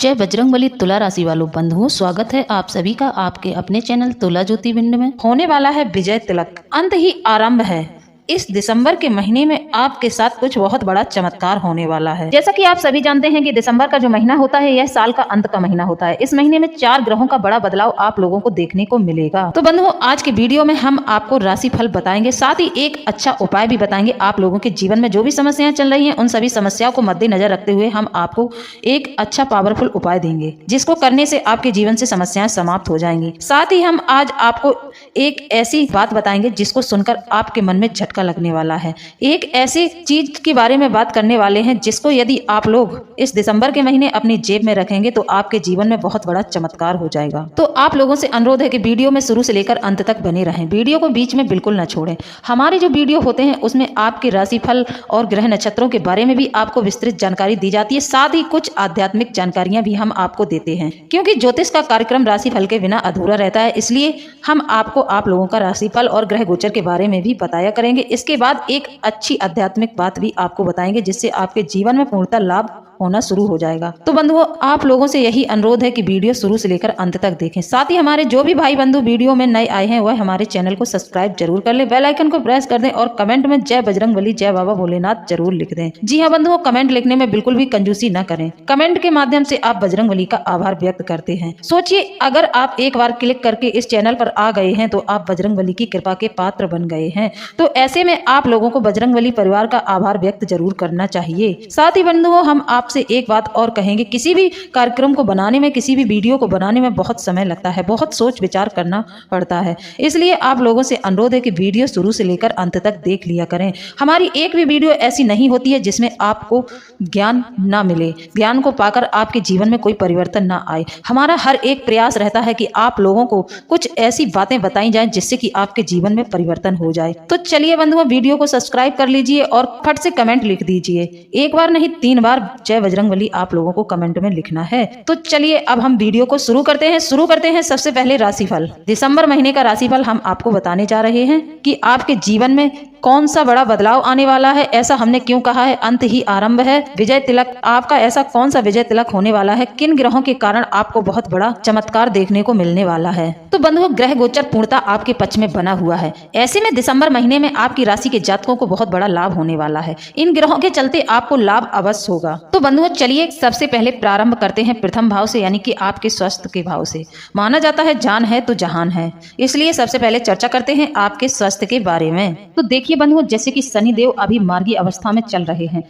जय बजरंगबली तुला राशि वालों बंधुओं, स्वागत है आप सभी का आपके अपने चैनल तुला ज्योतिर्विंड में। होने वाला है विजय तिलक, अंत ही आरंभ है। इस दिसंबर के महीने में आपके साथ कुछ बहुत बड़ा चमत्कार होने वाला है। जैसा कि आप सभी जानते हैं कि दिसंबर का जो महीना होता है यह साल का अंत का महीना होता है। इस महीने में 4 ग्रहों का बड़ा बदलाव आप लोगों को देखने को मिलेगा। तो बंधुओं, आज के वीडियो में हम आपको राशि फल बताएंगे, साथ ही एक अच्छा उपाय भी बताएंगे। आप लोगों के जीवन में जो भी समस्याएं चल रही हैं उन सभी समस्याओं को मद्देनजर रखते हुए हम आपको एक अच्छा पावरफुल उपाय देंगे, जिसको करने से आपके जीवन से समस्याएं समाप्त हो जाएंगी। साथ ही हम आज आपको एक ऐसी बात बताएंगे जिसको सुनकर आपके मन में झटका लगने वाला है। एक ऐसी चीज के बारे में बात करने वाले हैं जिसको यदि आप लोग इस दिसंबर के महीने अपनी जेब में रखेंगे तो आपके जीवन में बहुत बड़ा चमत्कार हो जाएगा। तो आप लोगों से अनुरोध है कि वीडियो में शुरू से लेकर अंत तक बने रहें, वीडियो को बीच में बिल्कुल न छोड़ें। हमारे जो वीडियो होते हैं उसमें आपके राशिफल और ग्रह नक्षत्रों के बारे में भी आपको विस्तृत जानकारी दी जाती है, साथ ही कुछ आध्यात्मिक जानकारियां भी हम आपको देते हैं, क्योंकि ज्योतिष का कार्यक्रम राशिफल के बिना अधूरा रहता है। इसलिए हम आपको आप लोगों का राशिफल और ग्रह गोचर के बारे में भी बताया करेंगे। इसके बाद एक अच्छी आध्यात्मिक बात भी आपको बताएंगे जिससे आपके जीवन में पूर्णतः लाभ होना शुरू हो जाएगा। तो बंधुओं, आप लोगों से यही अनुरोध है कि वीडियो शुरू से लेकर अंत तक देखें। साथ ही हमारे जो भी भाई बंधु वीडियो में नए आए हैं वह हमारे चैनल को सब्सक्राइब जरूर कर ले, बेल आइकन को प्रेस कर दें और कमेंट में जय बजरंगबली जय बाबा भोलेनाथ जरूर लिख दें। जी हाँ बंधुओं, कमेंट लिखने में बिल्कुल भी कंजूसी न करें। कमेंट के माध्यम से आप बजरंगबली का आभार व्यक्त करते हैं। सोचिए, अगर आप एक बार क्लिक करके इस चैनल पर आ गए हैं तो आप बजरंगबली की कृपा के पात्र बन गए हैं। तो ऐसे में आप लोगों को बजरंगबली परिवार का आभार व्यक्त जरूर करना चाहिए। साथ ही बंधुओं, हम आपसे एक बात और कहेंगे, किसी भी कार्यक्रम को बनाने में, किसी भी वीडियो को बनाने में बहुत समय लगता है, बहुत सोच विचार करना पड़ता है। इसलिए आप लोगों से अनुरोध है कि वीडियो शुरू से लेकर अंत तक देख लिया करें। हमारी एक भी वीडियो ऐसी नहीं होती है जिसमें आपको ज्ञान ना मिले, ज्ञान को पाकर आपके जीवन में कोई परिवर्तन ना आए। हमारा हर एक प्रयास रहता है कि आप लोगों को कुछ ऐसी बातें बताई जाएं जिससे कि आपके जीवन में परिवर्तन हो जाए। तो चलिए बंधुओं, वीडियो को सब्सक्राइब कर लीजिए और फट से कमेंट लिख दीजिए। एक बार नहीं 3 बार जय बजरंगबली आप लोगों को कमेंट में लिखना है। तो चलिए अब हम वीडियो को शुरू करते हैं। सबसे पहले राशिफल, दिसंबर महीने का राशिफल हम आपको बताने जा रहे हैं कि आपके जीवन में कौन सा बड़ा बदलाव आने वाला है। ऐसा हमने क्यों कहा है, अंत ही आरंभ है। विजय तिलक, आपका ऐसा कौन सा विजय तिलक होने वाला है, किन ग्रहों के कारण आपको बहुत बड़ा चमत्कार देखने को मिलने वाला है। तो बंधुओं, ग्रह गोचर पूर्णतः आपके पक्ष में बना हुआ है। ऐसे में दिसंबर महीने में आपकी राशि के जातकों को बहुत बड़ा लाभ होने वाला है। इन ग्रहों के चलते आपको लाभ अवश्य होगा। तो बंधुओं, चलिए सबसे पहले प्रारंभ करते हैं प्रथम भाव से, यानी कि आपके स्वास्थ्य के भाव से। माना जाता है जान है तो जहान है, इसलिए सबसे पहले चर्चा करते हैं आपके स्वास्थ्य के बारे में। तो देखिए बंधुओं, जैसे कि शनिदेव अभी मार्गी अवस्था में चल रहे हैं,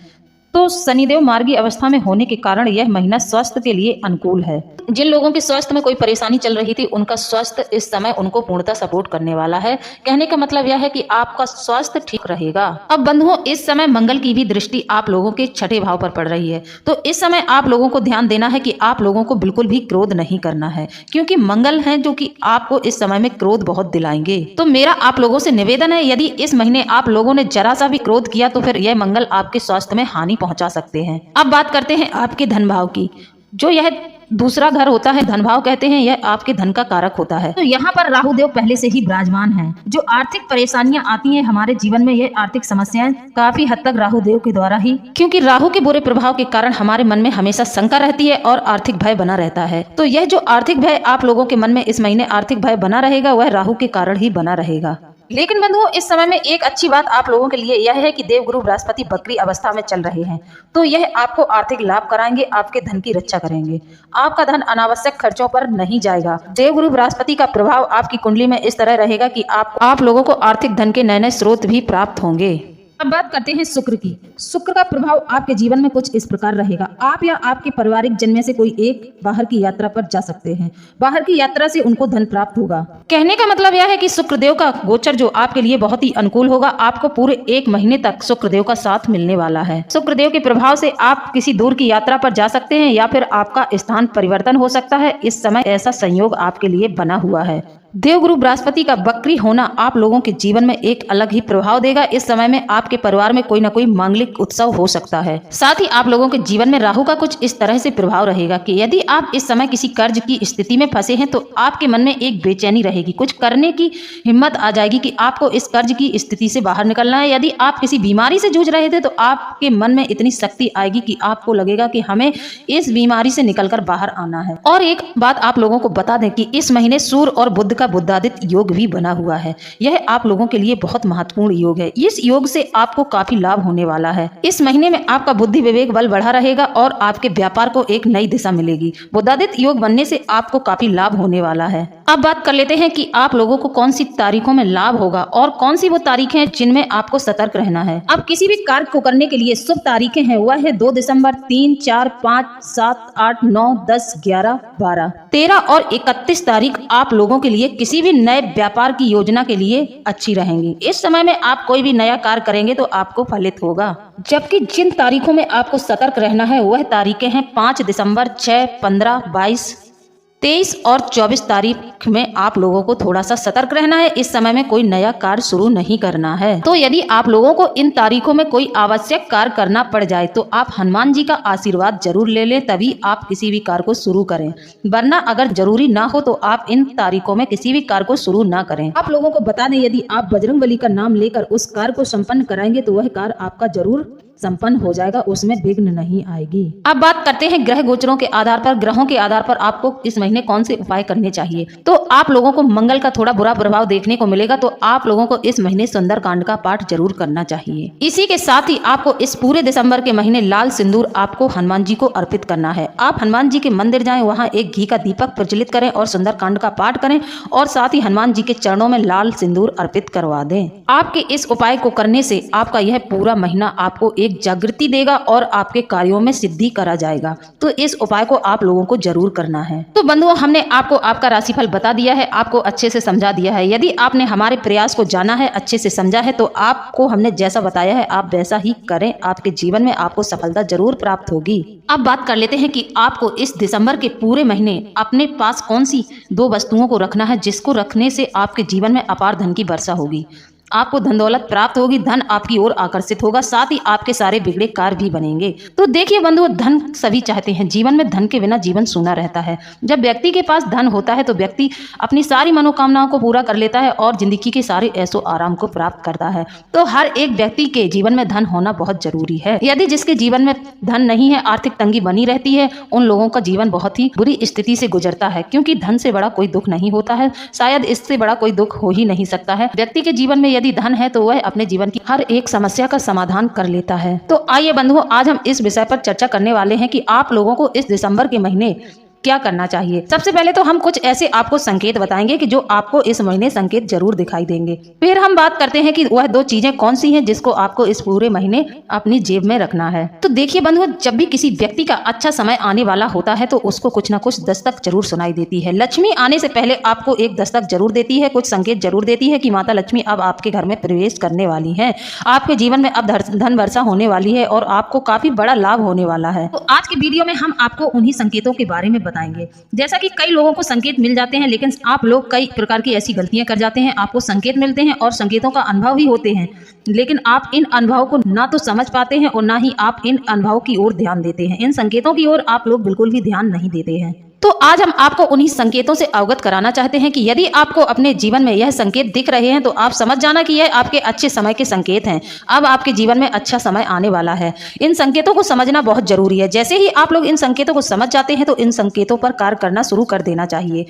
तो शनिदेव मार्गी अवस्था में होने के कारण यह महीना स्वास्थ्य के लिए अनुकूल है। जिन लोगों के स्वास्थ्य में कोई परेशानी चल रही थी उनका स्वास्थ्य इस समय उनको पूर्णतः सपोर्ट करने वाला है। कहने का मतलब यह है कि आपका स्वास्थ्य ठीक रहेगा। अब बंधुओं, इस समय मंगल की भी दृष्टि आप लोगों के 6ठे भाव पर पड़ रही है। तो इस समय आप लोगों को ध्यान देना है कि आप लोगों को बिल्कुल भी क्रोध नहीं करना है, क्योंकि मंगल है जो कि आपको इस समय में क्रोध बहुत दिलाएंगे। तो मेरा आप लोगों से निवेदन है, यदि इस महीने आप लोगों ने जरा सा भी क्रोध किया तो फिर यह मंगल आपके स्वास्थ्य में हानि पहुंचा सकते हैं। अब बात करते हैं आपके धन भाव की। जो यह दूसरा घर होता है, धन भाव कहते हैं, यह आपके धन का कारक होता है। तो यहाँ पर राहु देव पहले से ही विराजमान हैं। जो आर्थिक परेशानियां आती हैं हमारे जीवन में, ये आर्थिक समस्याएं काफी हद तक राहु देव के द्वारा ही, क्योंकि राहु के बुरे प्रभाव के कारण हमारे मन में हमेशा शंका रहती है और आर्थिक भय बना रहता है। तो यह जो आर्थिक भय आप लोगों के मन में इस महीने आर्थिक भय बना रहेगा, वह राहु के कारण ही बना रहेगा। लेकिन बंधुओं, इस समय में एक अच्छी बात आप लोगों के लिए यह है कि देवगुरु बृहस्पति वक्री अवस्था में चल रहे हैं। तो यह आपको आर्थिक लाभ कराएंगे, आपके धन की रक्षा करेंगे। आपका धन अनावश्यक खर्चों पर नहीं जाएगा। देवगुरु बृहस्पति का प्रभाव आपकी कुंडली में इस तरह रहेगा कि आप लोगों को आर्थिक धन के नए नए स्रोत भी प्राप्त होंगे। अब बात करते हैं शुक्र की। शुक्र का प्रभाव आपके जीवन में कुछ इस प्रकार रहेगा। आप या आपके पारिवारिक जन में से कोई एक बाहर की यात्रा पर जा सकते हैं। बाहर की यात्रा से उनको धन प्राप्त होगा। कहने का मतलब यह है कि शुक्रदेव का गोचर जो आपके लिए बहुत ही अनुकूल होगा। आपको पूरे 1 महीने तक शुक्रदेव का साथ मिलने वाला है। शुक्रदेव के प्रभाव से आप किसी दूर की यात्रा पर जा सकते हैं या फिर आपका स्थान परिवर्तन हो सकता है। इस समय ऐसा संयोग आपके लिए बना हुआ है। देवगुरु बृहस्पति का वक्री होना आप लोगों के जीवन में एक अलग ही प्रभाव देगा। इस समय में आपके परिवार में कोई ना कोई मांगलिक उत्सव हो सकता है। साथ ही आप लोगों के जीवन में राहु का कुछ इस तरह से प्रभाव रहेगा कि यदि आप इस समय किसी कर्ज की स्थिति में फंसे हैं तो आपके मन में एक बेचैनी रहेगी, कुछ करने की हिम्मत आ जाएगी कि आपको इस कर्ज की स्थिति से बाहर निकलना है। यदि आप किसी बीमारी से जूझ रहे थे तो आपके मन में इतनी शक्ति आएगी कि आपको लगेगा कि हमें इस बीमारी से निकलकर बाहर आना है। और एक बात आप लोगों को बता दें कि इस महीने सूर्य और बुध का बुधादित्य योग भी बना हुआ है। यह आप लोगों के लिए बहुत महत्वपूर्ण योग है। इस योग से आपको काफी लाभ होने वाला है। इस महीने में आपका बुद्धि विवेक बल बढ़ा रहेगा और आपके व्यापार को एक नई दिशा मिलेगी। बुधादित्य योग बनने से आपको काफी लाभ होने वाला है। अब बात कर लेते हैं कि आप लोगों को कौन सी तारीखों में लाभ होगा और कौन सी वो तारीखें हैं जिनमें आपको सतर्क रहना है। अब किसी भी कार्य को करने के लिए शुभ तारीखें हैं वह है 2 दिसंबर, 3, 4, 5, 7, 8, 9, 10, 11, 12, 13 और 31 तारीख आप लोगों के लिए किसी भी नए व्यापार की योजना के लिए अच्छी रहेंगी। इस समय में आप कोई भी नया कार्य करेंगे तो आपको फलित होगा। जबकि जिन तारीखों में आपको सतर्क रहना है वह तारीखें हैं 5 दिसंबर, 6, 15, 22, 23 और 24 तारीख में आप लोगों को थोड़ा सा सतर्क रहना है। इस समय में कोई नया कार्य शुरू नहीं करना है। तो यदि आप लोगों को इन तारीखों में कोई आवश्यक कार्य करना पड़ जाए तो आप हनुमान जी का आशीर्वाद जरूर ले लें, तभी आप किसी भी कार्य को शुरू करें। वरना अगर जरूरी ना हो तो आप इन तारीखों में किसी भी कार्य को शुरू ना करें। आप लोगों को बता दें यदि आप बजरंगबली का नाम लेकर उस कार्य को संपन्न कराएंगे तो वह कार्य आपका जरूर संपन्न हो जाएगा, उसमें विघ्न नहीं आएगी। अब बात करते हैं ग्रह गोचरों के आधार पर, ग्रहों के आधार पर आपको इस महीने कौन से उपाय करने चाहिए। तो आप लोगों को मंगल का थोड़ा बुरा प्रभाव देखने को मिलेगा, तो आप लोगों को इस महीने सुंदरकांड का पाठ जरूर करना चाहिए। इसी के साथ ही आपको इस पूरे दिसंबर के महीने लाल सिंदूर आपको हनुमान जी को अर्पित करना है। आप हनुमान जी के मंदिर जाएं, वहां एक घी का दीपक प्रज्वलित करें और सुंदरकांड का पाठ करें और साथ ही हनुमान जी के चरणों में लाल सिंदूर अर्पित करवा दें। आपके इस उपाय को करने से आपका यह पूरा महीना आपको एक जागृति देगा और आपके कार्यों में सिद्धि करा जाएगा। तो इस उपाय को आप लोगों को जरूर करना है। तो बंधुओं, हमने आपको आपका राशिफल बता दिया है, आपको अच्छे से समझा दिया है। यदि आपने हमारे प्रयास को जाना है, अच्छे से समझा है, तो आपको हमने जैसा बताया है आप वैसा ही करें। आपके जीवन में आपको सफलता जरूर प्राप्त होगी। अब बात कर लेते हैं कि आपको इस दिसंबर के पूरे महीने अपने पास कौन सी 2 वस्तुओं को रखना है जिसको रखने से आपके जीवन में अपार धन की वर्षा होगी। आपको धन दौलत प्राप्त होगी, धन आपकी ओर आकर्षित होगा, साथ ही आपके सारे बिगड़े कार्य भी बनेंगे। तो देखिए बंधुओं, धन सभी चाहते हैं। जीवन में धन के बिना जीवन सूना रहता है। जब व्यक्ति के पास धन होता है तो व्यक्ति अपनी सारी मनोकामनाओं को पूरा कर लेता है और जिंदगी के सारे ऐशो आराम को प्राप्त करता है। तो हर एक व्यक्ति के जीवन में धन होना बहुत जरूरी है। यदि जिसके जीवन में धन नहीं है, आर्थिक तंगी बनी रहती है, उन लोगों का जीवन बहुत ही बुरी स्थिति से गुजरता है, क्योंकि धन से बड़ा कोई दुख नहीं होता है। शायद इससे बड़ा कोई दुख हो ही नहीं सकता है। व्यक्ति के जीवन में यदि धन है तो वह अपने जीवन की हर एक समस्या का समाधान कर लेता है। तो आइए बंधुओं, आज हम इस विषय पर चर्चा करने वाले हैं कि आप लोगों को इस दिसंबर के महीने क्या करना चाहिए। सबसे पहले तो हम कुछ ऐसे आपको संकेत बताएंगे कि जो आपको इस महीने संकेत जरूर दिखाई देंगे। फिर हम बात करते हैं कि वह 2 चीजें कौन सी हैं जिसको आपको इस पूरे महीने अपनी जेब में रखना है। तो देखिए बंधुओं, जब भी किसी व्यक्ति का अच्छा समय आने वाला होता है तो उसको कुछ ना कुछ दस्तक जरूर सुनाई देती है। लक्ष्मी आने से पहले आपको एक दस्तक जरूर देती है, कुछ संकेत जरूर देती है कि माता लक्ष्मी अब आपके घर में प्रवेश करने वाली है। आपके जीवन में अब धन वर्षा होने वाली है और आपको काफी बड़ा लाभ होने वाला है। तो आज के वीडियो में हम आपको उन्हीं संकेतों के बारे में बताएंगे। जैसा कि कई लोगों को संकेत मिल जाते हैं, लेकिन आप लोग कई प्रकार की ऐसी गलतियां कर जाते हैं। आपको संकेत मिलते हैं और संकेतों का अनुभव ही होते हैं, लेकिन आप इन अनुभवों को ना तो समझ पाते हैं और ना ही आप इन अनुभवों की ओर ध्यान देते हैं। इन संकेतों की ओर आप लोग बिल्कुल भी ध्यान नहीं देते हैं। तो आज हम आपको उन्हीं संकेतों से अवगत कराना चाहते हैं कि यदि आपको अपने जीवन में यह संकेत दिख रहे हैं तो आप समझ जाना कि यह आपके अच्छे समय के संकेत हैं। अब आपके जीवन में अच्छा समय आने वाला है। इन संकेतों को समझना बहुत जरूरी है। जैसे ही आप लोग इन संकेतों को समझ जाते हैं तो इन संकेतों पर कार्य करना शुरू कर देना चाहिए,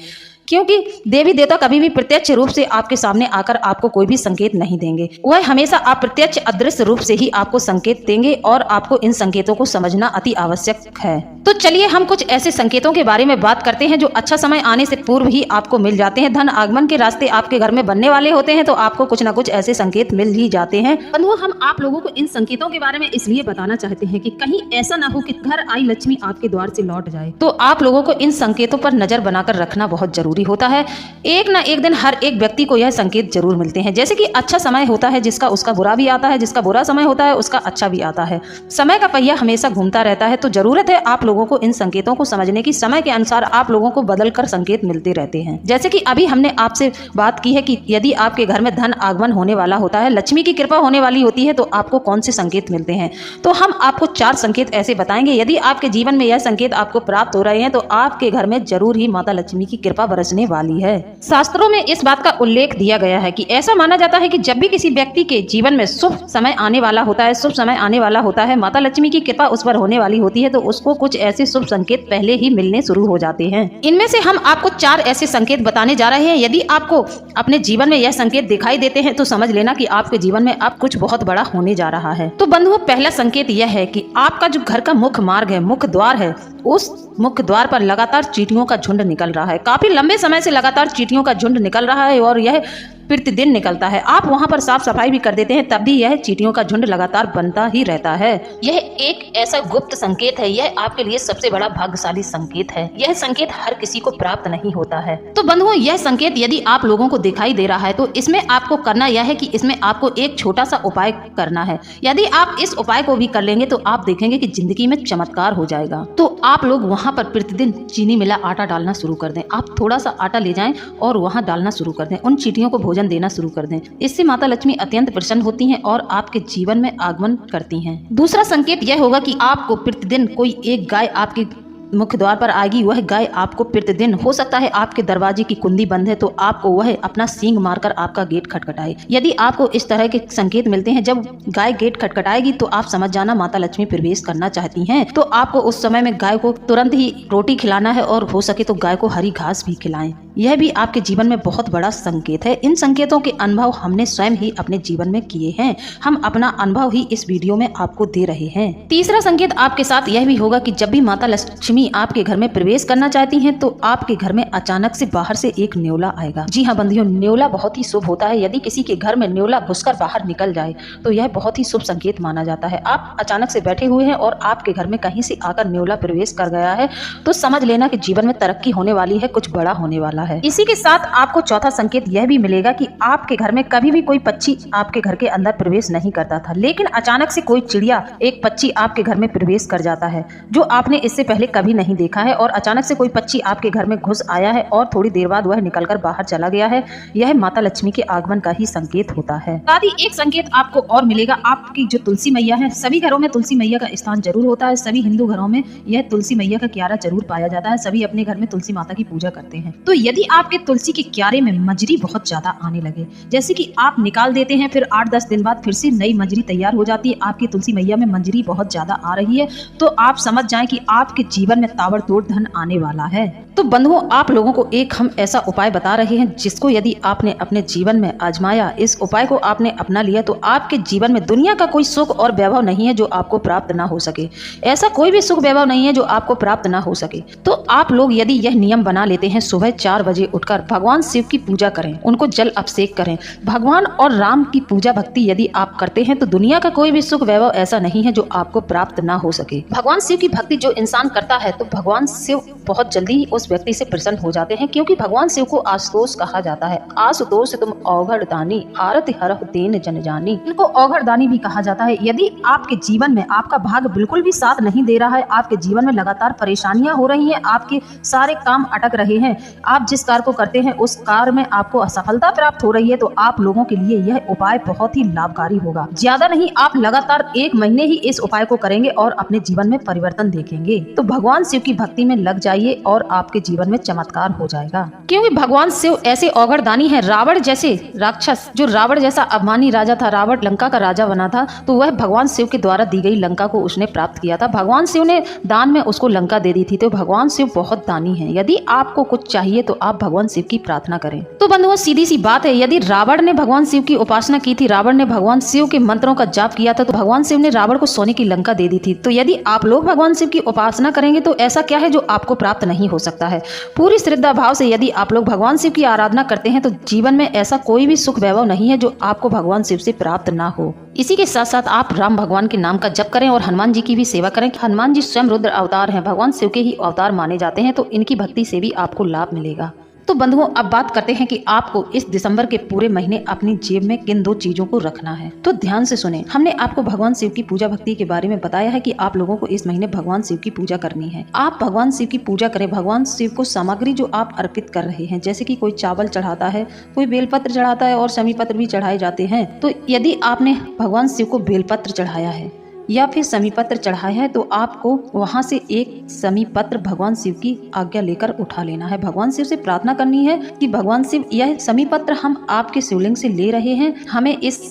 क्योंकि देवी देवता कभी भी प्रत्यक्ष रूप से आपके सामने आकर आपको कोई भी संकेत नहीं देंगे। वह हमेशा अप्रत्यक्ष अदृश्य रूप से ही आपको संकेत देंगे और आपको इन संकेतों को समझना अति आवश्यक है। तो चलिए हम कुछ ऐसे संकेतों के बारे में बात करते हैं जो अच्छा समय आने से पूर्व ही आपको मिल जाते हैं। धन आगमन के रास्ते आपके घर में बनने वाले होते हैं, तो आपको कुछ न कुछ ऐसे संकेत मिल ही जाते हैं। बंधुओं, हम आप लोगों को इन संकेतों के बारे में इसलिए बताना चाहते हैं कि कहीं ऐसा ना हो कि घर आई लक्ष्मी आपके द्वार से लौट जाए। तो आप लोगों को इन संकेतों पर नजर बनाकर रखना बहुत जरूरी जरूरी होता है। एक ना एक दिन हर एक व्यक्ति को यह संकेत जरूर मिलते हैं। जैसे कि अच्छा समय होता है जिसका, उसका बुरा भी आता है, जिसका बुरा समय होता है उसका अच्छा भी आता है। समय का पहिया हमेशा घूमता रहता है, तो जरूरत है आप लोगों को इन संकेतों को समझने की। समय के अनुसार आप लोगों को बदल कर संकेत मिलते रहते हैं। जैसे कि अभी हमने आपसे बात की है कि यदि आपके घर में धन आगमन होने वाला होता है, लक्ष्मी की कृपा होने वाली होती है, तो आपको कौन से संकेत मिलते हैं। तो हम आपको 4 संकेत ऐसे बताएंगे। यदि आपके जीवन में यह संकेत आपको प्राप्त हो रहे हैं तो आपके घर में जरूर ही माता लक्ष्मी की कृपा बरसने वाली है। शास्त्रों में इस बात का उल्लेख दिया गया है कि ऐसा माना जाता है कि जब भी किसी व्यक्ति के जीवन में शुभ समय आने वाला होता है, शुभ समय आने वाला होता है, माता लक्ष्मी की कृपा उस पर होने वाली होती है, तो उसको कुछ ऐसे शुभ संकेत पहले ही मिलने शुरू हो जाते हैं। इनमें से हम आपको 4 ऐसे संकेत बताने जा रहे हैं। यदि आपको अपने जीवन में यह संकेत दिखाई देते हैं तो समझ लेना कि आपके जीवन में अब कुछ बहुत बड़ा होने जा रहा है। तो बंधुओं, पहला संकेत यह है कि आपका जो घर का मुख्य मार्ग है, मुख्य द्वार है, उस मुख्य द्वार पर लगातार चींटियों का झुंड निकल रहा है। काफी लंबे समय से लगातार चींटियों का झुंड निकल रहा है और यह प्रतिदिन निकलता है। आप वहां पर साफ सफाई भी कर देते हैं, तब भी यह चींटियों का झुंड लगातार बनता ही रहता है। यह एक ऐसा गुप्त संकेत है, यह आपके लिए सबसे बड़ा भाग्यशाली संकेत है। यह संकेत हर किसी को प्राप्त नहीं होता है। तो बंधुओं, यह संकेत यदि आप लोगों को दिखाई दे रहा है तो इसमें आपको करना यह है कि इसमें आपको एक छोटा सा उपाय करना है। यदि आप इस उपाय को भी कर लेंगे तो आप देखेंगे कि जिंदगी में चमत्कार हो जाएगा। तो आप लोग वहां पर प्रतिदिन चीनी मिला आटा डालना शुरू कर दें। आप थोड़ा सा आटा ले जाएं और वहां डालना शुरू कर दें। उन चींटियों को भोजन देना शुरू कर दें। इससे माता लक्ष्मी अत्यंत प्रसन्न होती हैं और आपके जीवन में आगमन करती हैं। दूसरा संकेत यह होगा कि आपको प्रतिदिन कोई एक गाय आपके मुख्य द्वार पर आएगी। वह गाय आपको प्रतिदिन, हो सकता है आपके दरवाजे की कुंडी बंद है तो आपको वह अपना सींग मारकर आपका गेट खटखटाए। यदि आपको इस तरह के संकेत मिलते हैं, जब गाय गेट खटखटाएगी तो आप समझ जाना माता लक्ष्मी प्रवेश करना चाहती हैं। तो आपको उस समय में गाय को तुरंत ही रोटी खिलाना है और हो सके तो गाय को हरी घास भी खिलाएं। यह भी आपके जीवन में बहुत बड़ा संकेत है। इन संकेतों के अनुभव हमने स्वयं ही अपने जीवन में किए हैं। हम अपना अनुभव ही इस वीडियो में आपको दे रहे हैं। तीसरा संकेत आपके साथ यह भी होगा कि जब भी माता लक्ष्मी आपके घर में प्रवेश करना चाहती हैं तो आपके घर में अचानक से बाहर से एक न्योला आएगा। जी हाँ बंधुओं, न्योला बहुत ही शुभ होता है। यदि किसी के घर में न्योला घुसकर बाहर निकल जाए तो यह बहुत ही शुभ संकेत माना जाता है। आप अचानक से बैठे हुए हैं और आपके घर में कहीं से आकर न्योला प्रवेश कर गया है तो समझ लेना कि जीवन में तरक्की होने वाली है, कुछ बड़ा होने वाला है। इसी के साथ आपको चौथा संकेत यह भी मिलेगा कि आपके घर में कभी भी कोई पक्षी आपके घर के अंदर प्रवेश नहीं करता था, लेकिन अचानक से कोई चिड़िया, एक पक्षी आपके घर में प्रवेश कर जाता है जो आपने इससे पहले कभी नहीं देखा है। और अचानक से कोई पक्षी आपके घर में घुस आया है और थोड़ी देर बाद वह निकलकर बाहर चला गया है। यह माता लक्ष्मी के आगमन का ही संकेत होता है। साथ ही एक संकेत आपको और मिलेगा, आपकी जो तुलसी मैया है, सभी घरों में तुलसी मैया का स्थान जरूर होता है। सभी हिंदू घरों में यह तुलसी मैया का क्यारा जरूर पाया जाता है। सभी अपने घर में तुलसी माता की पूजा करते हैं। तो यदि आपके तुलसी के क्यारे में मजरी बहुत ज्यादा आने लगे, जैसे कि आप निकाल देते हैं फिर 8-10 दिन बाद फिर से नई मजरी तैयार हो जाती है, आपकी तुलसी मैया में मजरी बहुत ज्यादा आ रही है, तो आप समझ जाएं कि आपके जीवन में ताबड़तोड़ धन आने वाला है। तो बंधुओं, आप लोगों को एक हम ऐसा उपाय बता रहे हैं जिसको यदि आपने अपने जीवन में आजमाया, इस उपाय को आपने अपना लिया, तो आपके जीवन में दुनिया का कोई सुख और वैभव नहीं है जो आपको प्राप्त ना हो सके। ऐसा कोई भी सुख वैभव नहीं है जो आपको प्राप्त ना हो सके। तो आप लोग यदि यह नियम बना लेते हैं, सुबह 4 बजे उठकर भगवान शिव की पूजा करें, उनको जल अभिषेक करें। भगवान और राम की पूजा भक्ति यदि आप करते हैं तो दुनिया का कोई भी सुख वैभव ऐसा नहीं है जो आपको प्राप्त ना हो सके। भगवान शिव की भक्ति जो इंसान करता है तो भगवान शिव बहुत जल्दी ही उस व्यक्ति से प्रसन्न हो जाते हैं, क्योंकि भगवान शिव को आशुतोष कहा जाता है। आशुतोष तुम औघड़ दानी, आरति हरहु दीन जन जानी। इनको औघड़ दानी भी कहा जाता है। यदि आपके जीवन में आपका भाग्य बिल्कुल भी साथ नहीं दे रहा है, आपके जीवन में लगातार परेशानियां हो रही हैं, आपके सारे काम अटक रहे हैं, आप जिस कार्य को करते हैं उस कार्य में आपको असफलता प्राप्त हो रही है, तो आप लोगों के लिए यह उपाय बहुत ही लाभकारी होगा। ज्यादा नहीं, आप लगातार 1 महीने ही इस उपाय को करेंगे और अपने जीवन में परिवर्तन देखेंगे। तो भगवान शिव की भक्ति में लग जाइए और आपके जीवन में चमत्कार हो जाएगा, क्योंकि भगवान शिव ऐसे औघड़ दानी है। रावण जैसे राक्षस, जो रावण जैसा अभिमानी राजा था, रावण लंका का राजा बना था, तो वह भगवान शिव के द्वारा दी गई लंका को उसने प्राप्त किया था। भगवान शिव ने दान में उसको लंका दे दी थी। तो भगवान शिव बहुत दानी है। यदि आपको कुछ चाहिए तो आप भगवान शिव की प्रार्थना करें। तो बंधुओं, सीधी सी बात है, यदि रावण ने भगवान शिव की उपासना की थी, रावण ने भगवान शिव के मंत्रों का जाप किया था, तो भगवान शिव ने रावण को सोने की लंका दे दी थी। तो यदि आप लोग भगवान शिव की उपासना करेंगे तो ऐसा क्या है जो आपको प्राप्त नहीं हो सकता है। पूरी श्रद्धा भाव से यदि आप लोग भगवान शिव की आराधना करते हैं तो जीवन में ऐसा कोई भी सुख वैभव नहीं है जो आपको भगवान शिव से प्राप्त ना हो। इसी के साथ साथ आप राम भगवान के नाम का जप करें और हनुमान जी की भी सेवा करें। हनुमान जी स्वयं रुद्र अवतार हैं, भगवान शिव के ही अवतार माने जाते हैं, तो इनकी भक्ति से भी आपको लाभ मिलेगा। तो बंधुओं अब बात करते हैं कि आपको इस दिसंबर के पूरे महीने अपनी जेब में किन 2 चीजों को रखना है। तो ध्यान से सुने, हमने आपको भगवान शिव की पूजा भक्ति के बारे में बताया है कि आप लोगों को इस महीने भगवान शिव की पूजा करनी है। आप भगवान शिव की पूजा करें। भगवान शिव को सामग्री जो आप अर्पित कर रहे हैं, जैसे कि कोई चावल चढ़ाता है, कोई बेलपत्र चढ़ाता है और शमी पत्र भी चढ़ाए जाते हैं। तो यदि आपने भगवान शिव को बेलपत्र चढ़ाया है या फिर शमी पत्र चढ़ाया है तो आपको वहां से एक शमी पत्र भगवान शिव की आज्ञा लेकर उठा लेना है। भगवान शिव से प्रार्थना करनी है कि भगवान शिव, यह शमी पत्र हम आपके शिवलिंग से ले रहे हैं, हमें इस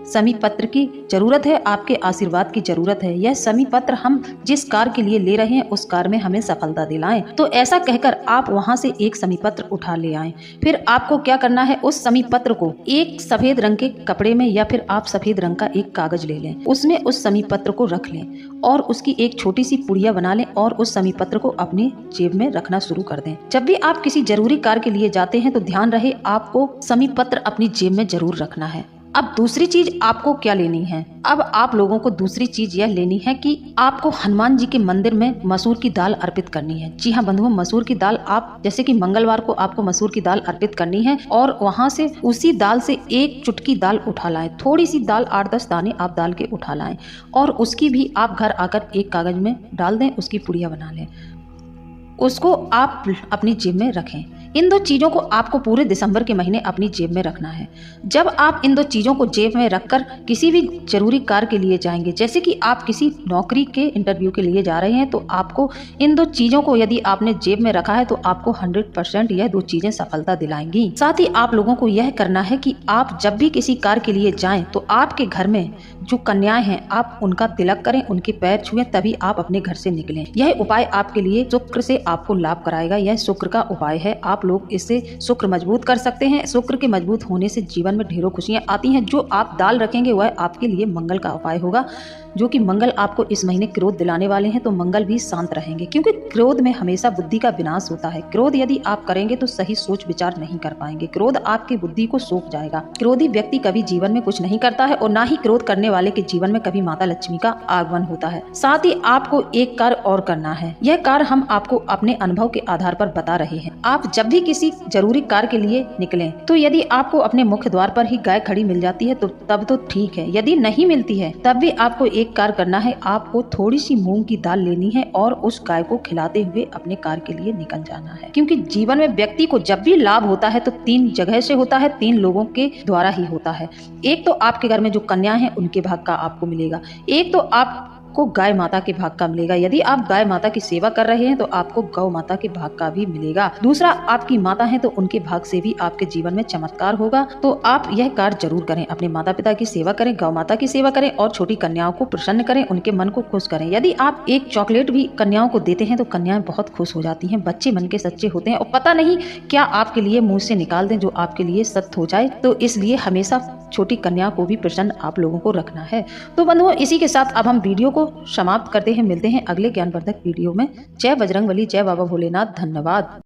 शमी पत्र की जरूरत है, आपके आशीर्वाद की जरूरत है। यह शमी पत्र हम जिस कार्य के लिए ले रहे हैं उस कार्य में हमें सफलता दिलाएं। तो ऐसा कहकर आप वहां से एक शमी पत्र उठा ले आएं। फिर आपको क्या करना है, उस शमी पत्र को एक सफेद रंग के कपड़े में या फिर आप सफेद रंग का एक कागज ले लें, उसमें उस शमी पत्र को रख लें और उसकी एक छोटी सी पुड़िया बना लें और उस शमी पत्र को अपनी जेब में रखना शुरू कर दें। जब भी आप किसी जरूरी कार्य के लिए जाते हैं तो ध्यान रहे आपको शमी पत्र अपनी जेब में जरूर रखना है। अब दूसरी चीज आपको क्या लेनी है, अब आप लोगों को दूसरी चीज यह लेनी है कि आपको हनुमान जी के मंदिर में मसूर की दाल अर्पित करनी है। जी हाँ बंधुओं, मसूर की दाल आप जैसे कि मंगलवार को आपको मसूर की दाल अर्पित करनी है और वहां से उसी दाल से एक चुटकी दाल उठा लाएं। थोड़ी सी दाल 8-10 दाने आप दाल के उठा लाएं और उसकी भी आप घर आकर एक कागज में डाल दें, उसकी पुड़िया बना लें, उसको आप अपनी जेब में रखें। इन 2 चीजों को आपको पूरे दिसंबर के महीने अपनी जेब में रखना है। जब आप इन 2 चीजों को जेब में रखकर किसी भी जरूरी कार्य के लिए जाएंगे, जैसे कि आप किसी नौकरी के इंटरव्यू के लिए जा रहे हैं, तो आपको इन 2 चीजों को यदि आपने जेब में रखा है तो आपको 100% यह 2 चीजें सफलता दिलाएंगी। साथ ही आप लोगों को यह करना है कि आप जब भी किसी कार्य के लिए जाएं तो आपके घर में जो कन्याएं हैं आप उनका तिलक करें, उनके पैर छुएं, तभी आप अपने घर से निकलें। यह उपाय आपके लिए शुक्र से आपको लाभ कराएगा। यह शुक्र का उपाय है। आप लोग इससे शुक्र मजबूत कर सकते हैं। शुक्र के मजबूत होने से जीवन में ढेरों खुशियां आती हैं। जो आप दाल रखेंगे वह आपके लिए मंगल का उपाय होगा, जो कि मंगल आपको इस महीने क्रोध दिलाने वाले हैं, तो मंगल भी शांत रहेंगे, क्योंकि क्रोध में हमेशा बुद्धि का विनाश होता है। क्रोध यदि आप करेंगे तो सही सोच विचार नहीं कर पाएंगे। क्रोध आपकी बुद्धि को सोख जाएगा। क्रोधी व्यक्ति कभी जीवन में कुछ नहीं करता है और ना ही क्रोध करने वाले के जीवन में कभी माता लक्ष्मी का आगमन होता है। साथ ही आपको एक कार्य और करना है। यह कार्य हम आपको अपने अनुभव के आधार पर बता रहे हैं। आप जब भी किसी जरूरी कार्य के लिए निकलें तो यदि आपको अपने मुख्य द्वार पर ही गाय खड़ी मिल जाती है तो तब तो ठीक है, यदि नहीं मिलती है तब भी आपको एक कार्य करना है। आपको थोड़ी सी मूंग की दाल लेनी है और उस गाय को खिलाते हुए अपने कार्य के लिए निकल जाना है, क्योंकि जीवन में व्यक्ति को जब भी लाभ होता है तो 3 जगह से होता है, 3 लोगों के द्वारा ही होता है। एक तो आपके घर में जो कन्या है उनके भाग का आपको मिलेगा, एक तो आपको गाय माता के भाग का मिलेगा। यदि आप गाय माता की सेवा कर रहे हैं तो आपको गौ माता के भाग का भी मिलेगा। दूसरा, आपकी माता है तो उनके भाग से भी आपके जीवन में चमत्कार होगा। तो आप यह कार्य जरूर करें, अपने माता पिता की सेवा करें, गौ माता की सेवा करें और छोटी कन्याओं को प्रसन्न करें, उनके मन को खुश करें। यदि आप एक चॉकलेट भी कन्याओं को देते हैं तो कन्याएं बहुत खुश हो जाती हैं। बच्चे मन के सच्चे होते हैं और पता नहीं क्या आपके लिए मुंह से निकाल दें जो आपके लिए सत्य हो जाए। तो इसलिए हमेशा छोटी कन्या को भी प्रसन्न आप लोगों को रखना है। तो बंधुओं, इसी के साथ अब हम वीडियो को समाप्त करते हैं। मिलते हैं अगले ज्ञानवर्धक वीडियो में। जय बजरंगबली, जय बाबा भोलेनाथ। धन्यवाद।